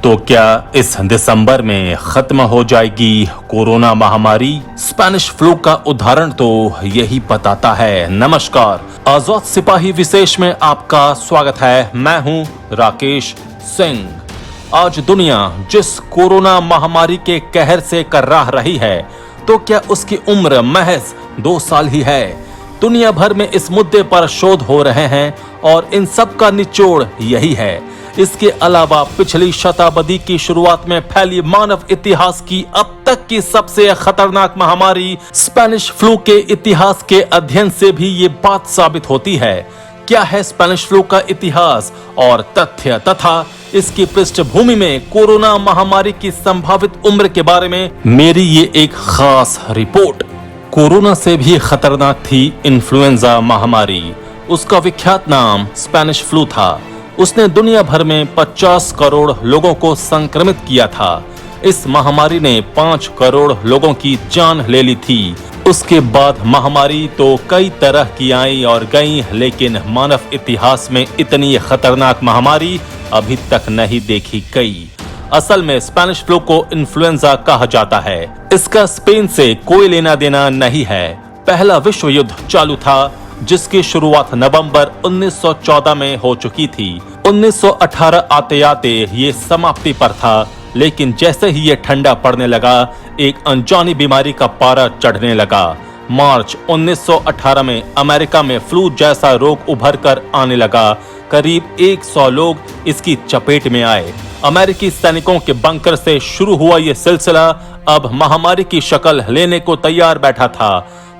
तो क्या इस दिसंबर में खत्म हो जाएगी कोरोना महामारी? स्पेनिश फ्लू का उदाहरण तो यही बताता है। नमस्कार, आजाद सिपाही विशेष में आपका स्वागत है। मैं हूं राकेश सिंह। आज दुनिया जिस कोरोना महामारी के कहर से कर्राह रही है, तो क्या उसकी उम्र महज 2 साल ही है? दुनिया भर में इस मुद्दे पर शोध हो रहे हैं और इन सब का निचोड़ यही है। इसके अलावा पिछली शताब्दी की शुरुआत में फैली मानव इतिहास की अब तक की सबसे खतरनाक महामारी स्पेनिश फ्लू के इतिहास के अध्ययन से भी ये बात साबित होती है। क्या है स्पेनिश फ्लू का इतिहास और तथ्य तथा इसकी पृष्ठभूमि में कोरोना महामारी की संभावित उम्र के बारे में मेरी ये एक खास रिपोर्ट। कोरोना से भी खतरनाक थी इन्फ्लुएंजा महामारी। उसका विख्यात नाम स्पेनिश फ्लू था। उसने दुनिया भर में 50 करोड़ लोगों को संक्रमित किया था। इस महामारी ने 5 करोड़ लोगों की जान ले ली थी। उसके बाद महामारी तो कई तरह की आई और गई, लेकिन मानव इतिहास में इतनी खतरनाक महामारी अभी तक नहीं देखी गई। असल में स्पेनिश फ्लू को इन्फ्लुएंजा कहा जाता है। इसका स्पेन से कोई लेना देना नहीं है। पहला विश्व युद्ध चालू था, जिसकी शुरुआत नवंबर 1914 में हो चुकी थी। 1918 आते आते ये समाप्ति पर था, लेकिन जैसे ही ये ठंडा पड़ने लगा, एक अनजानी बीमारी का पारा चढ़ने लगा। मार्च 1918 में अमेरिका में फ्लू जैसा रोग उभर कर आने लगा। करीब 100 लोग इसकी चपेट में आए। अमेरिकी सैनिकों के बंकर से शुरू हुआ ये सिलसिला अब महामारी की शक्ल लेने को तैयार बैठा था।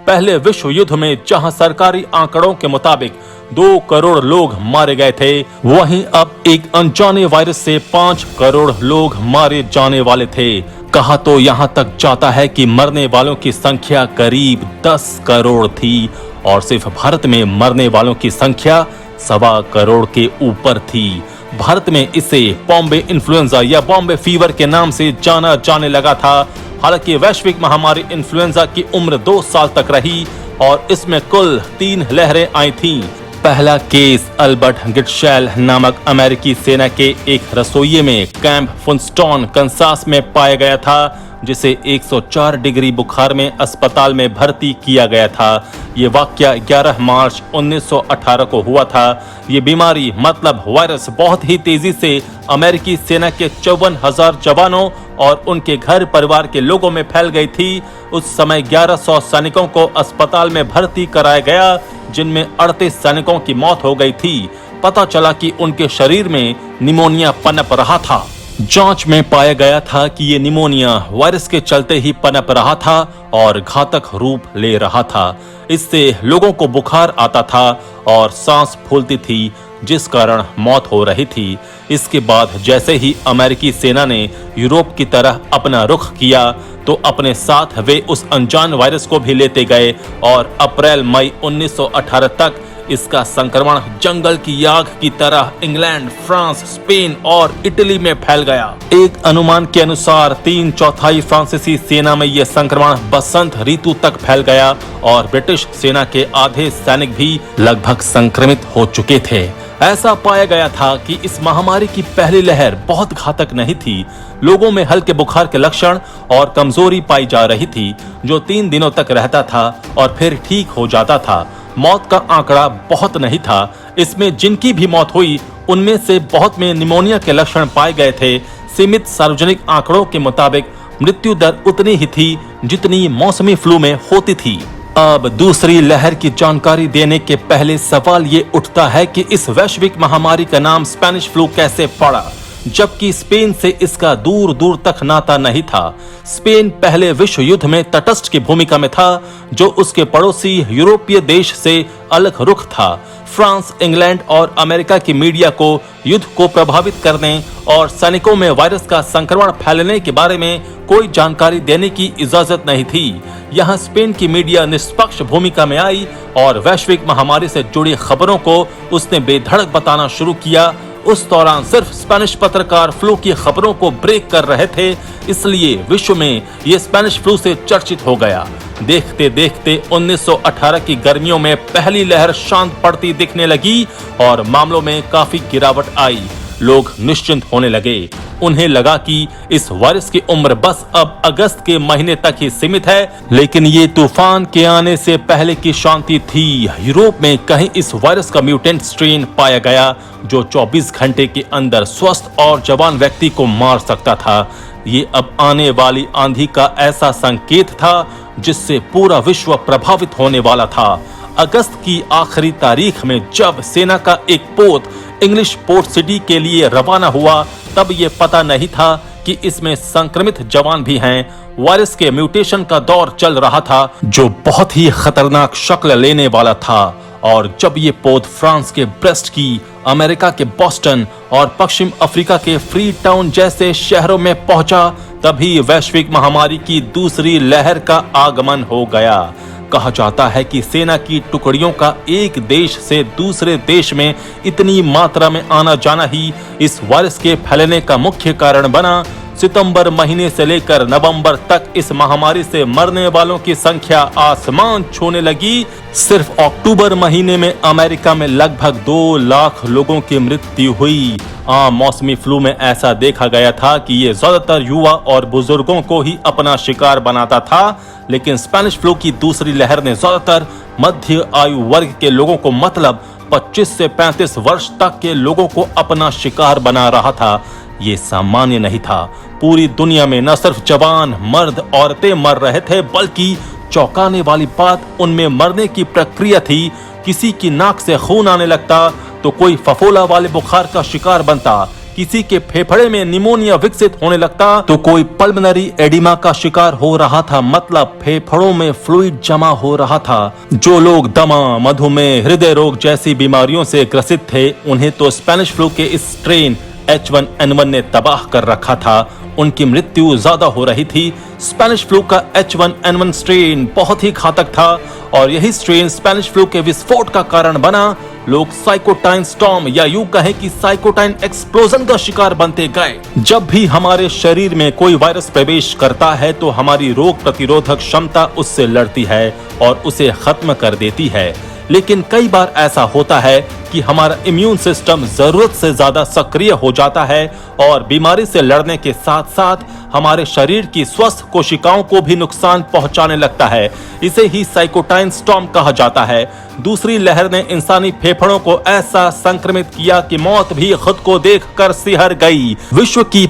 पहले विश्व युद्ध में जहां सरकारी आंकड़ों के मुताबिक 2 करोड़ लोग मारे गए थे, वहीं अब एक अनजाने वायरस से 5 करोड़ लोग मारे जाने वाले थे। कहा तो यहां तक जाता है कि मरने वालों की संख्या करीब 10 करोड़ थी और सिर्फ भारत में मरने वालों की संख्या 1.25 करोड़ के ऊपर थी। भारत में इसे बॉम्बे इन्फ्लुएंजा या बॉम्बे फीवर के नाम से जाना जाने लगा था। हालांकि वैश्विक महामारी इन्फ्लुएंजा की उम्र 2 साल तक रही और इसमें कुल 3 लहरें आई थीं। पहला केस अल्बर्ट गिटशेल नामक अमेरिकी सेना के एक रसोइये में कैंप फुनस्टॉन कंसास में पाया गया था, जिसे 104 डिग्री बुखार में अस्पताल में भर्ती किया गया था। ये वाकया 11 मार्च 1918 को हुआ था। ये बीमारी मतलब वायरस बहुत ही तेजी से अमेरिकी सेना के 54,000 जवानों और उनके घर परिवार के लोगों में फैल गई थी। उस समय 1100 सैनिकों को अस्पताल में भर्ती कराया गया, जिनमें 38 सैनिकों की मौत हो गई थी। पता चला कि उनके शरीर में निमोनिया पनप रहा था। जांच में पाया गया था कि ये निमोनिया वायरस के चलते ही पनप रहा था और घातक रूप ले रहा था। इससे लोगों को बुखार आता था और सांस फूलती थी, जिस कारण मौत हो रही थी। इसके बाद जैसे ही अमेरिकी सेना ने यूरोप की तरह अपना रुख किया, तो अपने साथ वे उस अनजान वायरस को भी लेते गए और अप्रैल मई 1918 तक इसका संक्रमण जंगल की आग की तरह इंग्लैंड, फ्रांस, स्पेन और इटली में फैल गया। एक अनुमान के अनुसार 3/4 फ्रांसीसी सेना में यह संक्रमण बसंत ऋतु तक फैल गया और ब्रिटिश सेना के आधे सैनिक भी लगभग संक्रमित हो चुके थे। ऐसा पाया गया था कि इस महामारी की पहली लहर बहुत घातक नहीं थी। लोगों में हल्के बुखार के लक्षण और कमजोरी पाई जा रही थी, जो 3 दिनों तक रहता था और फिर ठीक हो जाता था। मौत का आंकड़ा बहुत नहीं था। इसमें जिनकी भी मौत हुई, उनमें से बहुत में निमोनिया के लक्षण पाए गए थे। सीमित सार्वजनिक आंकड़ों के मुताबिक मृत्यु दर उतनी ही थी जितनी मौसमी फ्लू में होती थी। अब दूसरी लहर की जानकारी देने के पहले सवाल ये उठता है कि इस वैश्विक महामारी का नाम स्पेनिश फ्लू कैसे पड़ा, जबकि स्पेन से इसका दूर दूर तक नाता नहीं था। स्पेन पहले विश्व युद्ध में तटस्थ की भूमिका में था, जो उसके पड़ोसी यूरोपीय देश से अलग रुख था। फ्रांस, इंग्लैंड और अमेरिका की मीडिया को युद्ध को प्रभावित करने और सैनिकों में वायरस का संक्रमण फैलने के बारे में कोई जानकारी देने की इजाजत नहीं थी। यहाँ स्पेन की मीडिया निष्पक्ष भूमिका में आई और वैश्विक महामारी से जुड़ी खबरों को उसने बेधड़क बताना शुरू किया। उस दौरान सिर्फ स्पेनिश पत्रकार फ्लू की खबरों को ब्रेक कर रहे थे, इसलिए विश्व में ये स्पेनिश फ्लू से चर्चित हो गया। देखते देखते 1918 की गर्मियों में पहली लहर शांत पड़ती दिखने लगी और मामलों में काफी गिरावट आई। लोग निश्चिंत होने लगे। उन्हें लगा कि इस वायरस की उम्र बस अब अगस्त के महीने तक ही सीमित है, लेकिन ये तूफान के आने से पहले की शांति थी। यूरोप में कहीं इस वायरस का म्यूटेंट स्ट्रेन पाया गया जो 24 घंटे के अंदर स्वस्थ और जवान व्यक्ति को मार सकता था। ये अब आने वाली आंधी का ऐसा संकेत था जिससे पूरा विश्व प्रभावित होने वाला था। अगस्त की आखिरी तारीख में जब सेना का एक पोत इंग्लिश पोर्ट सिटी के लिए रवाना हुआ, तब ये पता नहीं था कि इसमें संक्रमित जवान भी हैं। वायरस के म्यूटेशन का दौर चल रहा था जो बहुत ही खतरनाक शक्ल लेने वाला था। और जब ये पोत फ्रांस के ब्रेस्ट की, अमेरिका के बॉस्टन और पश्चिम अफ्रीका के फ्री टाउन जैसे शहरों में पहुंचा, तभी वैश्विक महामारी की दूसरी लहर का आगमन हो गया। कहा जाता है कि सेना की टुकड़ियों का एक देश से दूसरे देश में इतनी मात्रा में आना जाना ही इस वायरस के फैलने का मुख्य कारण बना। सितंबर महीने से लेकर नवंबर तक इस महामारी से मरने वालों की संख्या आसमान छूने लगी। सिर्फ अक्टूबर महीने में अमेरिका में लगभग 2 लाख लोगों की मृत्यु हुई। आम मौसमी फ्लू में ऐसा देखा गया था कि ये ज्यादातर युवा और बुजुर्गों को ही अपना शिकार बनाता था, लेकिन स्पेनिश फ्लू की दूसरी लहर ने ज्यादातर मध्य आयु वर्ग के लोगों को, मतलब 25 से 35 वर्ष तक के लोगों को अपना शिकार बना रहा था। ये सामान्य नहीं था। पूरी दुनिया में न सिर्फ जवान, मर्द, औरतें मर रहे थे, बल्कि चौंकाने वाली बात उनमें मरने की प्रक्रिया थी। किसी की नाक से खून आने लगता तो कोई फफोला वाले बुखार का शिकार बनता, किसी के फेफड़े में निमोनिया विकसित होने लगता तो कोई पल्मोनरी एडिमा का शिकार हो रहा था, मतलब फेफड़ों में फ्लूइड जमा हो रहा था। जो लोग दमा, मधुमेह, हृदय रोग जैसी बीमारियों से ग्रसित थे, उन्हें तो स्पेनिश फ्लू के इस स्ट्रेन H1N1 ने तबाह कर रखा था। उनकी मृत्यु ज्यादा हो रही थी। स्पेनिश फ्लू का H1N1 स्ट्रेन बहुत ही घातक था और यही स्ट्रेन स्पेनिश फ्लू के विस्फोट का कारण बना। लोग साइकोटाइन स्टॉर्म या यूं कहें कि साइकोटाइन एक्सप्लोजन का शिकार बनते गए। जब भी हमारे शरीर में कोई वायरस प्रवेश करता है तो हमारी रोग प्रतिरोधक क्षमता उससे लड़ती है और उसे खत्म कर देती है, लेकिन कई बार ऐसा होता है कि हमारा इम्यून सिस्टम जरूरत से ज्यादा सक्रिय हो जाता है और बीमारी से लड़ने के साथ साथ हमारे शरीर की स्वस्थ कोशिकाओं को भी नुकसान पहुंचाने लगता है। इसे ही साइकोटाइन स्टॉर्म कहा जाता है। दूसरी लहर ने इंसानी फेफड़ों को ऐसा संक्रमित किया कि मौत भी खुद को देखकर सिहर गई। विश्व की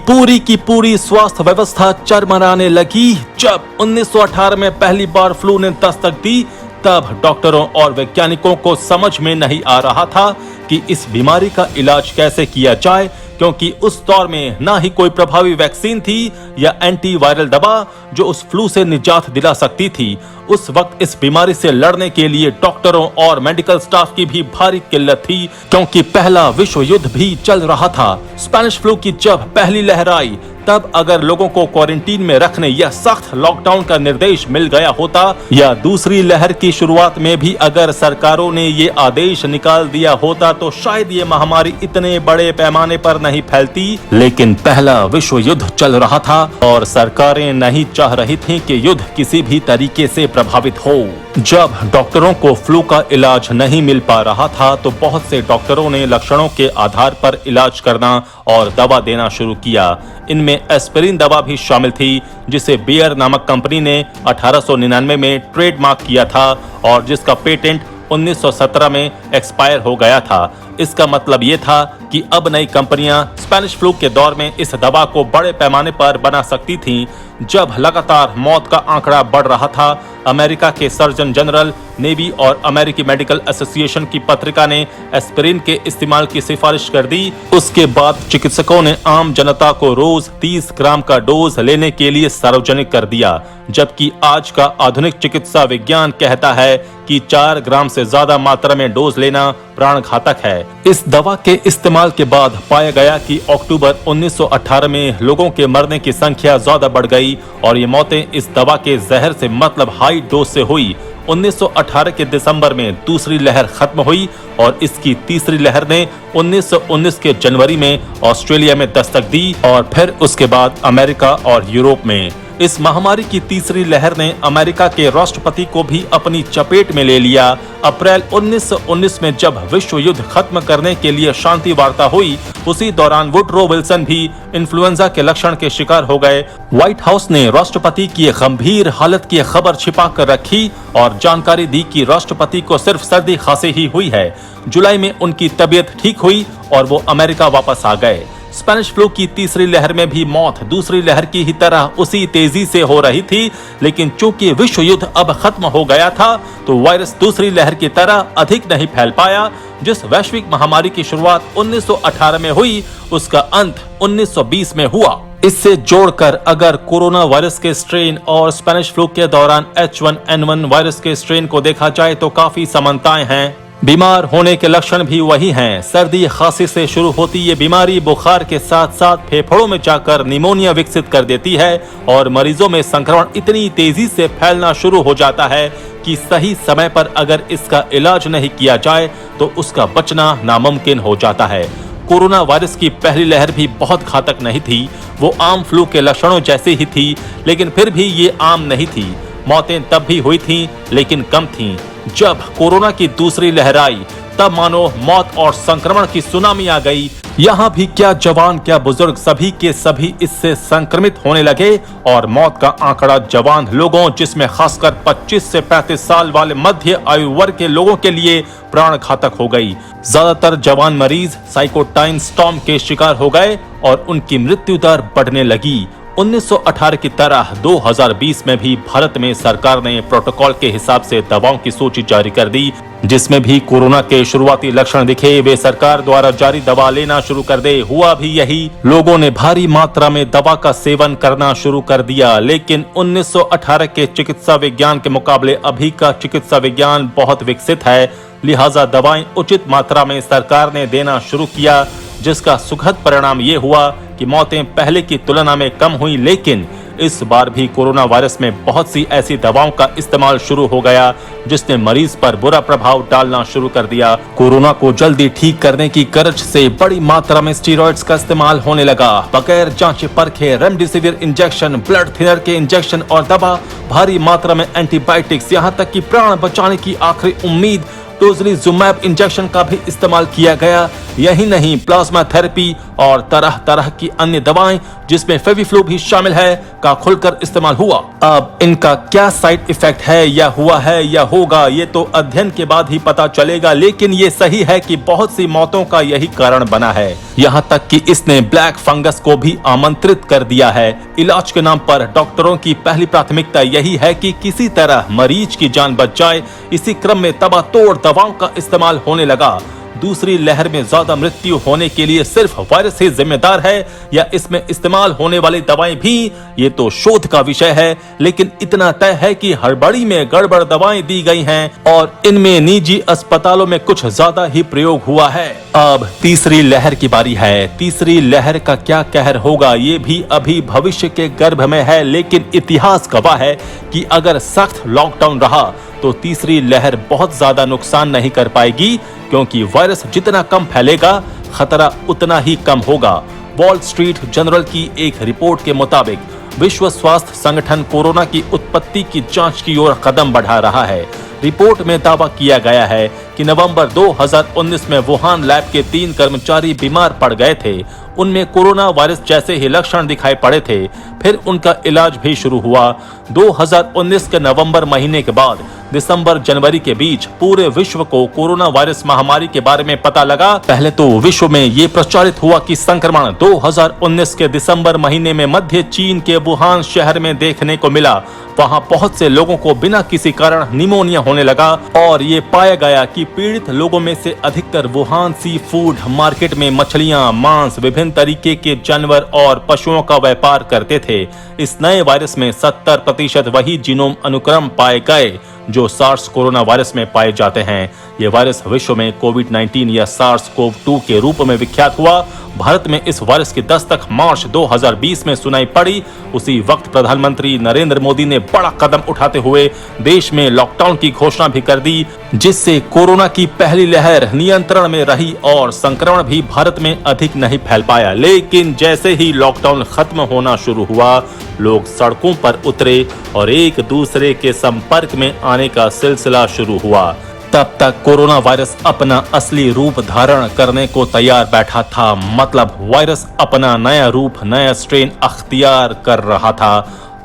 पूरी स्वास्थ्य व्यवस्था चरमराने लगी। जब 1918 में पहली बार फ्लू ने दस्तक दी, तब डॉक्टरों और वैज्ञानिकों को समझ में नहीं आ रहा था कि इस बीमारी का इलाज कैसे किया जाए, क्योंकि उस दौर में ना ही कोई प्रभावी वैक्सीन थी या एंटीवायरल दवा जो उस फ्लू से निजात दिला सकती थी। उस वक्त इस बीमारी से लड़ने के लिए डॉक्टरों और मेडिकल स्टाफ की भी भारी किल्लत थी, क्योंकि पहला विश्व युद्ध भी चल रहा था। स्पेनिश फ्लू की जब पहली लहर आई, तब अगर लोगों को क्वारंटीन में रखने या सख्त लॉकडाउन का निर्देश मिल गया होता, या दूसरी लहर की शुरुआत में भी अगर सरकारों ने ये आदेश निकाल दिया होता, तो शायद ये महामारी इतने बड़े पैमाने पर नहीं फैलती। लेकिन पहला विश्व युद्ध चल रहा था और सरकारें नहीं चाह रही थीं कि युद्ध किसी भी तरीके से प्रभावित हो। जब डॉक्टरों को फ्लू का इलाज नहीं मिल पा रहा था, तो बहुत से डॉक्टरों ने लक्षणों के आधार पर इलाज करना और दवा देना शुरू किया। इनमें एस्पिरिन दवा भी शामिल थी, जिसे बेयर नामक कंपनी ने 1899 में ट्रेडमार्क किया था और जिसका पेटेंट 1917 में एक्सपायर हो गया था। इसका मतलब ये था कि अब नई कंपनियां स्पेनिश फ्लू के दौर में इस दवा को बड़े पैमाने पर बना सकती थीं। जब लगातार मौत का आंकड़ा बढ़ रहा था, अमेरिका के सर्जन जनरल, नेवी और अमेरिकी मेडिकल एसोसिएशन की पत्रिका ने एस्पिरिन के इस्तेमाल की सिफारिश कर दी। उसके बाद चिकित्सकों ने आम जनता को रोज 30 ग्राम का डोज लेने के लिए सार्वजनिक कर दिया, जबकि आज का आधुनिक चिकित्सा विज्ञान कहता है कि 4 ग्राम से ज्यादा मात्रा में डोज लेना प्राण घातक है। इस दवा के इस्तेमाल के बाद पाया गया कि अक्टूबर 1918 में लोगों के मरने की संख्या ज्यादा बढ़ गई और ये मौतें इस दवा के जहर से, मतलब हाई डोज से हुई। 1918 के दिसंबर में दूसरी लहर खत्म हुई और इसकी तीसरी लहर ने 1919 के जनवरी में ऑस्ट्रेलिया में दस्तक दी और फिर उसके बाद अमेरिका और यूरोप में। इस महामारी की तीसरी लहर ने अमेरिका के राष्ट्रपति को भी अपनी चपेट में ले लिया। अप्रैल 1919 में जब विश्व युद्ध खत्म करने के लिए शांति वार्ता हुई, उसी दौरान वुडरो विल्सन भी इन्फ्लुएंजा के लक्षण के शिकार हो गए। व्हाइट हाउस ने राष्ट्रपति की गंभीर हालत की खबर छिपा कर रखी और जानकारी दी कि राष्ट्रपति को सिर्फ सर्दी खांसी ही हुई है। जुलाई में उनकी तबीयत ठीक हुई और वो अमेरिका वापस आ गए। स्पेनिश फ्लू की तीसरी लहर में भी मौत दूसरी लहर की ही तरह उसी तेजी से हो रही थी, लेकिन चूंकि विश्व युद्ध अब खत्म हो गया था, तो वायरस दूसरी लहर की तरह अधिक नहीं फैल पाया। जिस वैश्विक महामारी की शुरुआत 1918 में हुई, उसका अंत 1920 में हुआ। इससे जोड़कर अगर कोरोना वायरस के स्ट्रेन और स्पेनिश फ्लू के दौरान H1N1 वायरस के स्ट्रेन को देखा जाए तो काफी समानताएं हैं। बीमार होने के लक्षण भी वही हैं। सर्दी खांसी से शुरू होती ये बीमारी बुखार के साथ साथ फेफड़ों में जाकर निमोनिया विकसित कर देती है और मरीजों में संक्रमण इतनी तेजी से फैलना शुरू हो जाता है कि सही समय पर अगर इसका इलाज नहीं किया जाए तो उसका बचना नामुमकिन हो जाता है। कोरोना वायरस की पहली लहर भी बहुत घातक नहीं थी, वो आम फ्लू के लक्षणों जैसी ही थी, लेकिन फिर भी ये आम नहीं थी। मौतें तब भी हुई थीं, लेकिन कम थीं। जब कोरोना की दूसरी लहर आई, तब मानो मौत और संक्रमण की सुनामी आ गई। यहाँ भी क्या जवान क्या बुजुर्ग, सभी के सभी इससे संक्रमित होने लगे और मौत का आंकड़ा जवान लोगों, जिसमें खासकर 25 से 35 साल वाले मध्य आयु वर्ग के लोगों के लिए प्राण घातक हो गई। ज्यादातर जवान मरीज साइटोकाइन स्टॉर्म के शिकार हो गए और उनकी मृत्यु दर बढ़ने लगी। 1918 की तरह 2020 में भी भारत में सरकार ने प्रोटोकॉल के हिसाब से दवाओं की सूची जारी कर दी। जिसमें भी कोरोना के शुरुआती लक्षण दिखे, वे सरकार द्वारा जारी दवा लेना शुरू कर दे। हुआ भी यही, लोगों ने भारी मात्रा में दवा का सेवन करना शुरू कर दिया। लेकिन 1918 के चिकित्सा विज्ञान के मुकाबले अभी का चिकित्सा विज्ञान बहुत विकसित है, लिहाजा दवाएं उचित मात्रा में सरकार ने देना शुरू किया, जिसका सुखद परिणाम ये हुआ कि मौतें पहले की तुलना में कम हुई। लेकिन इस बार भी कोरोना वायरस में बहुत सी ऐसी दवाओं का इस्तेमाल शुरू हो गया जिसने मरीज पर बुरा प्रभाव डालना शुरू कर दिया। कोरोना को जल्दी ठीक करने की गरज से बड़ी मात्रा में स्टीरॉइड्स का इस्तेमाल होने लगा। बगैर जांच परखे रेमडेसिविर इंजेक्शन, ब्लड थिनर के इंजेक्शन और दवा, भारी मात्रा में एंटीबायोटिक्स, यहाँ तक कि प्राण बचाने की आखिरी उम्मीद टोसिलिजुमैब इंजेक्शन का भी इस्तेमाल किया गया। यही नहीं, प्लाज्मा थेरेपी और तरह तरह की अन्य दवाएं, जिसमें फेविफ्लू भी शामिल है, का खुलकर इस्तेमाल हुआ। अब इनका क्या साइड इफेक्ट है या हुआ है या होगा, ये तो अध्ययन के बाद ही पता चलेगा। लेकिन ये सही है कि बहुत सी मौतों का यही कारण बना है। यहाँ तक कि इसने ब्लैक फंगस को भी आमंत्रित कर दिया है। इलाज के नाम पर डॉक्टरों की पहली प्राथमिकता यही है कि किसी तरह मरीज की जान बच जाए। इसी क्रम में तबातोड़ दवाओं का इस्तेमाल होने लगा। दूसरी लहर में ज्यादा मृत्यु होने के लिए सिर्फ वायरस ही जिम्मेदार है या इसमें इस्तेमाल होने वाली दवाएं भी, ये तो शोध का विषय है। लेकिन इतना तय है कि हड़बड़ी में गड़बड़ दवाएं दी गई हैं और इनमें निजी अस्पतालों में कुछ ज्यादा ही प्रयोग हुआ है। अब तीसरी लहर की बारी है। तीसरी लहर का क्या कहर होगा, ये भी अभी भविष्य के गर्भ में है। लेकिन इतिहास गवाह है कि अगर सख्त लॉकडाउन रहा तो तीसरी लहर बहुत ज्यादा नुकसान नहीं कर पाएगी, क्योंकि वायरस जितना कम फैलेगा, खतरा उतना ही कम होगा। वॉल स्ट्रीट जर्नल की एक रिपोर्ट के मुताबिक विश्व स्वास्थ्य संगठन कोरोना की उत्पत्ति की जांच की ओर कदम बढ़ा रहा है। रिपोर्ट में दावा किया गया है कि नवंबर 2019 में वुहान लैब के 3 कर्मचारी बीमार पड़ गए थे। उनमें कोरोना वायरस जैसे ही लक्षण दिखाई पड़े थे। फिर उनका इलाज भी शुरू हुआ। 2019 के नवंबर महीने के बाद दिसंबर जनवरी के बीच पूरे विश्व को कोरोना वायरस महामारी के बारे में पता लगा। पहले तो विश्व में ये प्रचारित हुआ कि संक्रमण 2019 के दिसंबर महीने में मध्य चीन के वुहान शहर में देखने को मिला। वहां बहुत से लोगों को बिना किसी कारण निमोनिया होने लगा और ये पाया गया कि पीड़ित लोगों में से अधिकतर वुहान सी फूड मार्केट में मछलियां, मांस, विभिन्न तरीके के जानवर और पशुओं का व्यापार करते थे। इस नए वायरस में 70% वही जीनोम अनुक्रम पाए गए जो सार्स कोरोना वायरस में पाए जाते हैं। ये वायरस विश्व में कोविड-19 या सार्स-कोव-2 के रूप में विख्यात हुआ। भारत में इस वायरस की दस्तक मार्च 2020 में सुनाई पड़ी। उसी वक्त प्रधानमंत्री नरेंद्र मोदी ने बड़ा कदम उठाते हुए देश में लॉकडाउन की घोषणा भी कर दी, जिससे कोरोना की पहली लहर नियंत्रण में रही और संक्रमण भी भारत में अधिक नहीं फैल पाया। लेकिन जैसे ही लॉकडाउन खत्म होना शुरू हुआ, लोग सड़कों पर उतरे और एक दूसरे के संपर्क में आने का सिलसिला शुरू हुआ। तब तक कोरोना वायरस अपना असली रूप धारण करने को तैयार बैठा था। मतलब वायरस अपना नया रूप, नया स्ट्रेन अख्तियार कर रहा था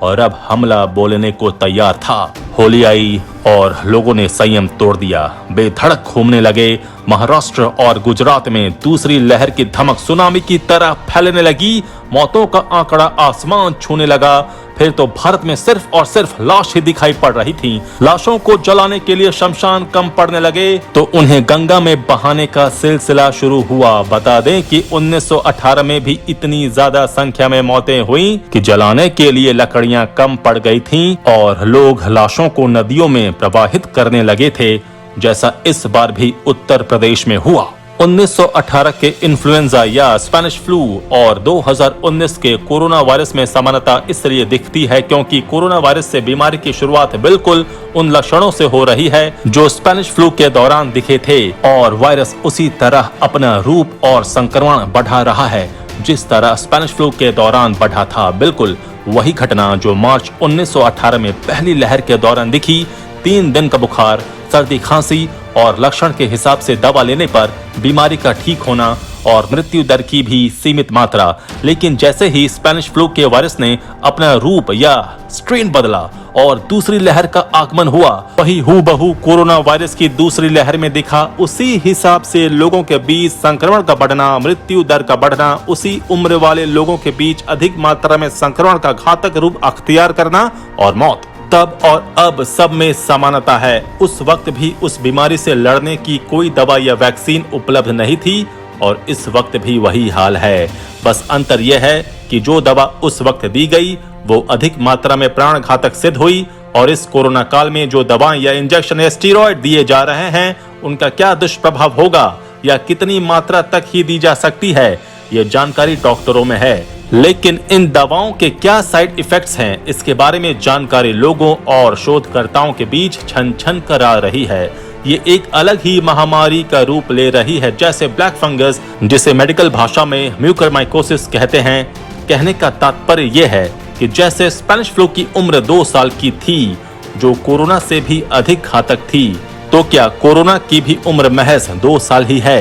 और अब हमला बोलने को तैयार था। होली आई और लोगों ने संयम तोड़ दिया, बेधड़क घूमने लगे। महाराष्ट्र और गुजरात में दूसरी लहर की धमक सुनामी की तरह फैलने लगी। मौतों का आंकड़ा आसमान छूने लगा। फिर तो भारत में सिर्फ और सिर्फ लाश ही दिखाई पड़ रही थी। लाशों को जलाने के लिए शमशान कम पड़ने लगे तो उन्हें गंगा में बहाने का सिलसिला शुरू हुआ। बता दें कि 1918 में भी इतनी ज्यादा संख्या में मौतें हुई कि जलाने के लिए लकड़ियां कम पड़ गई थीं और लोग लाशों को नदियों में प्रवाहित करने लगे थे, जैसा इस बार भी उत्तर प्रदेश में हुआ। 1918 के इन्फ्लुएंजा या स्पेनिश फ्लू और 2019 के कोरोना वायरस में समानता इसलिए दिखती है क्योंकि कोरोना वायरस से बीमारी की शुरुआत बिल्कुल उन लक्षणों से हो रही है जो स्पेनिश फ्लू के दौरान दिखे थे और वायरस उसी तरह अपना रूप और संक्रमण बढ़ा रहा है जिस तरह स्पेनिश फ्लू के दौरान बढ़ा था। बिल्कुल वही घटना जो मार्च 1918 में पहली लहर के दौरान दिखी। 3 दिन का बुखार, सर्दी, खांसी और लक्षण के हिसाब से दवा लेने पर बीमारी का ठीक होना और मृत्यु दर की भी सीमित मात्रा। लेकिन जैसे ही स्पेनिश फ्लू के वायरस ने अपना रूप या स्ट्रेन बदला और दूसरी लहर का आगमन हुआ, वही हूबहू कोरोना वायरस की दूसरी लहर में दिखा। उसी हिसाब से लोगों के बीच संक्रमण का बढ़ना, मृत्यु दर का बढ़ना, उसी उम्र वाले लोगों के बीच अधिक मात्रा में संक्रमण का घातक रूप अख्तियार करना और मौत। तब और अब सब में समानता है। उस वक्त भी उस बीमारी से लड़ने की कोई दवा या वैक्सीन उपलब्ध नहीं थी और इस वक्त भी वही हाल है। बस अंतर यह है कि जो दवा उस वक्त दी गई वो अधिक मात्रा में प्राण घातक सिद्ध हुई और इस कोरोना काल में जो दवाएं या इंजेक्शन या स्टेरॉइड दिए जा रहे हैं उनका क्या दुष्प्रभाव होगा या कितनी मात्रा तक ही दी जा सकती है, ये जानकारी डॉक्टरों में है। लेकिन इन दवाओं के क्या साइड इफेक्ट्स हैं, इसके बारे में जानकारी लोगों और शोधकर्ताओं के बीच छन छन कर आ रही है। ये एक अलग ही महामारी का रूप ले रही है, जैसे ब्लैक फंगस, जिसे मेडिकल भाषा में म्यूकरमाइकोसिस कहते हैं। कहने का तात्पर्य यह है कि जैसे स्पेनिश फ्लू की उम्र 2 साल की थी, जो कोरोना से भी अधिक घातक थी, तो क्या कोरोना की भी उम्र महज 2 साल ही है?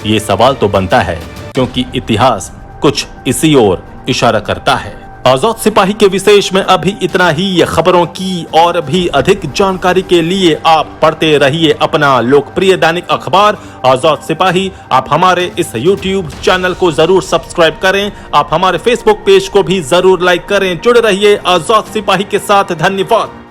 ये सवाल तो बनता है क्योंकि इतिहास कुछ इसी ओर इशारा करता है। आजाद सिपाही के विशेष में अभी इतना ही। खबरों की और भी अधिक जानकारी के लिए आप पढ़ते रहिए अपना लोकप्रिय दैनिक अखबार आजाद सिपाही। आप हमारे इस YouTube चैनल को जरूर सब्सक्राइब करें। आप हमारे Facebook पेज को भी जरूर लाइक करें। जुड़े रहिए आजाद सिपाही के साथ। धन्यवाद।